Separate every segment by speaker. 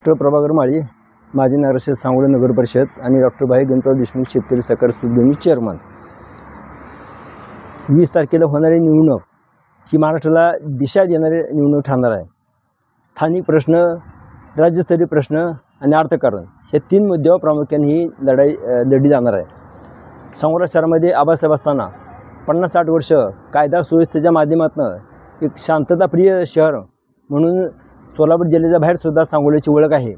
Speaker 1: Doctor Prabhakar माळी, माजी नगराध्यक्ष सांगोला नगर परिषद आणि डॉक्टर भाई गणपत देशमुख शेतकरी सहकारी सूतगिरणी चेअरमन। 20 तारखेला होणारी निवडणूक ही महाराष्ट्राला दिशा देणारी निवडणूक ठरणार आहे। स्थानिक प्रश्न, राज्यस्तरीय प्रश्न आणि अर्थकारण हे 3 मुद्द्यावर प्रामुख्याने ही लढली जाणार आहे। सांगोला शहरामध्ये आबासाहेब असताना 50-60 वर्ष कायदा सुव्यवस्थेच्या माध्यमातून एक शांतताप्रिय शहर म्हणून सोलापूर जिल्ह्याच्या बाहेर सुद्धा सांगोल्याची ओळख आहे।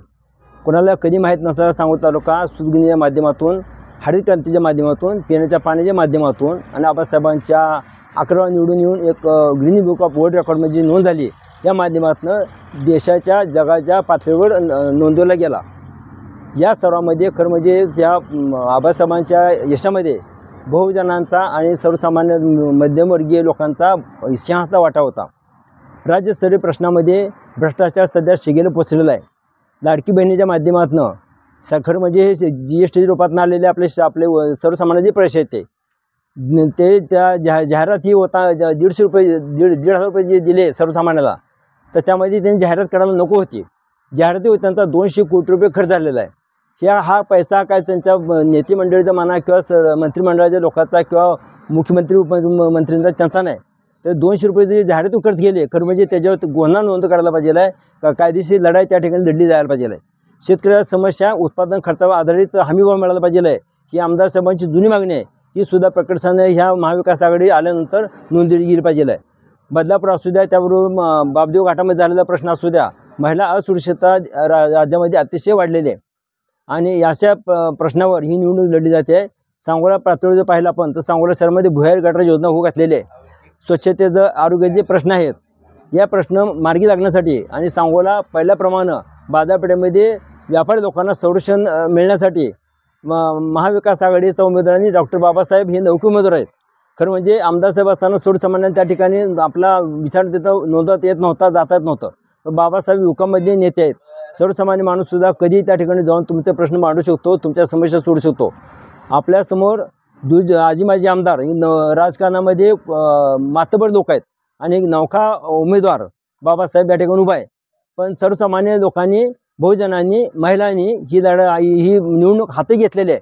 Speaker 1: कोणाला कधी माहीत नसलेला सांगोला तालुका सूतगिरणीच्या माध्यमातून, हरित क्रांतीच्या माध्यमातून, पिण्याच्या पाण्याच्या माध्यमातून आणि आबासाहेबांच्या 11 निवडून येऊन एक ग्रीन बुक ऑफ वर्ल्ड रेकॉर्डमध्ये नोंद झाली। या माध्यमातून देशाच्या जगाच्या पातळीवर नोंदवला गेला। या सर्वांमध्ये खरं म्हणजे त्या आबासाहेबांच्या यशामध्ये बहुजनांचा आणि सर्वसामान्य मध्यमवर्गीय लोकांचा सिंहाचा वाटा होता। राज्यस्तरीय प्रश्नामध्ये भ्रष्टाचार सध्या शिगेला पोचलेला आहे। लाडकी बहिणीच्या माध्यमातून खरं म्हणजे हे GST रूपात आलेले आपले सर्वसामान्य जे पैसे आहेत ते त्या जाहिराती होता 150 रुपये 1,500 रुपये जे दिले सर्वसामान्याला, तर त्यामध्ये त्यांनी जाहिरात करायला नको होती। जाहिराती होती त्यांचा 200 कोटी रुपये खर्च झालेला आहे। हा पैसा काय त्यांच्या नेते मंडळीचा म्हणा किंवा मंत्रिमंडळाच्या लोकांचा किंवा मुख्यमंत्री उपमुख्यमंत्र्यांचा त्यांचा नाही, तर 200 रुपये जे जाहिराती खर्च गेले खरं म्हणजे त्याच्यावर गुन्हा नोंद करायला पाहिजे आहे। कायदेशीर लढाई त्या ठिकाणी लढली जायला पाहिजे आहे। शेतकऱ्याला समस्या उत्पादन खर्चावर आधारित हमीभाव मिळाला पाहिजे आहे, ही आमदार साहेबांची जुनी मागणी आहे। ही सुद्धा प्रकटसाने ह्या महाविकास आघाडी आल्यानंतर नोंदवली गेली पाहिजे आहे। बदलापूर असू द्या, त्याबरोबर बापदेव घाटामध्ये झालेला प्रश्न असू द्या, महिला असुरक्षितता राज्यामध्ये अतिशय वाढलेली आहे आणि अशा प्रश्नावर ही निवडणूक लढली जाते आहे। सांगोला पातळीवर जर पाहिलं आपण तर सांगोला शहरामध्ये भुयार गटार योजना होऊ घातलेली आहे। स्वच्छतेचं, आरोग्याचे प्रश्न आहेत, या प्रश्न मार्गी लागण्यासाठी आणि सांगोला पहिल्याप्रमाणे बाजारपेठेमध्ये व्यापारी लोकांना संरक्षण मिळण्यासाठी महाविकास आघाडीच्या उमेदवारांनी डॉक्टर बाबासाहेब हे नौके उमेदवार आहेत। खरं म्हणजे आमदार साहेब असताना सर्वसामान्यांना त्या ठिकाणी आपला विचार तिथं नोंदवता येत नव्हता, जाता येत नव्हतं। तर बाबासाहेब युवकांमधले नेते आहेत। सर्वसामान्य माणूससुद्धा कधी त्या ठिकाणी जाऊन तुमचे प्रश्न मांडू शकतो, तुमच्या समस्या सोडू शकतो। आपल्यासमोर आजी माजी आमदार राजकारणामध्ये मातबर लोक आहेत आणि एक नौका उमेदवार बाबासाहेब या ठिकाणी उभा आहे, पण सर्वसामान्य लोकांनी, बहुजनांनी, महिलांनी ही निवडणूक हाती घेतलेली आहे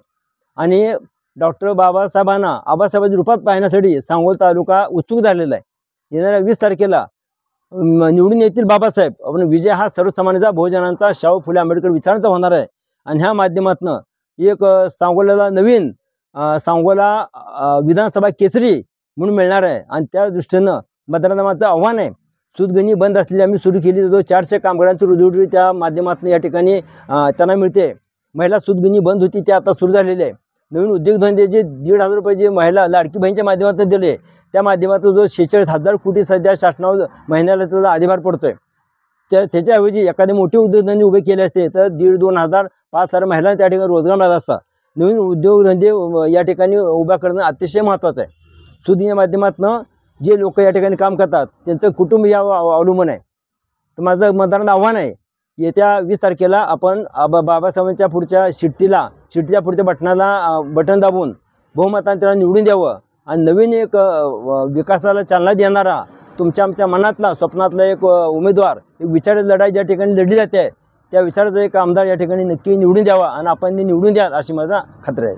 Speaker 1: आणि डॉक्टर बाबासाहेबांना आबासाहेबांच्या रूपात पाहण्यासाठी सांगोला तालुका उत्सुक झालेला आहे। येणाऱ्या 20 तारखेला निवडून येतील बाबासाहेब, पण विजय हा सर्वसामान्यांचा, बहुजनांचा, शाहू फुले आंबेडकर विचारांचा होणार आहे आणि ह्या माध्यमातून एक सांगोल्याला नवीन सांगोला विधानसभा केसरी म्हणून मिळणार आहे आणि त्या दृष्टीनं मतदानाचं आव्हान आहे। सूतगिरणी बंद असलेली आम्ही सुरू केली, जो 400 कामगारांची रोजीरोटी त्या माध्यमातून या ठिकाणी त्यांना मिळते। महिला सूतगिरणी बंद होती, ते आता सुरू झालेले आहे। नवीन उद्योगधंदे जे 1,500 रुपये जे महिला लाडकी बहिणीच्या माध्यमातून दिले, त्या माध्यमातून जो 46,000 कोटी सध्या शासनावर महिन्याला त्याचा अधिभार पडतोय, त्याच्याऐवजी एखादे मोठे उद्योगधंदे उभे केले असते तर 1,500-2,000 5,000 महिलांना त्या ठिकाणी रोजगार मिळाला असता। नवीन उद्योगधंदे या ठिकाणी उभा करणं अतिशय महत्त्वाचं आहे। सूतगिरणीच्या माध्यमातून जे लोक या ठिकाणी काम करतात त्यांचं कुटुंब यावर अवलंबून आहे। तर माझं मतदारांना आव्हान आहे, येत्या 20 तारखेला आपण बाबासाहेबांच्या पुढच्या शिट्टीच्या पुढच्या बटन दाबून बहुमताने त्याला निवडून द्यावं आणि नवीन एक विकासाला चालना देणारा आमच्या मनातला, स्वप्नातला एक उमेदवार, एक विचाराची लढाई ज्या ठिकाणी लढली जाते त्या विचाराचा एक आमदार या ठिकाणी नक्की निवडून द्यावा आणि आपण निवडून द्या अशी माझा खात्री आहे।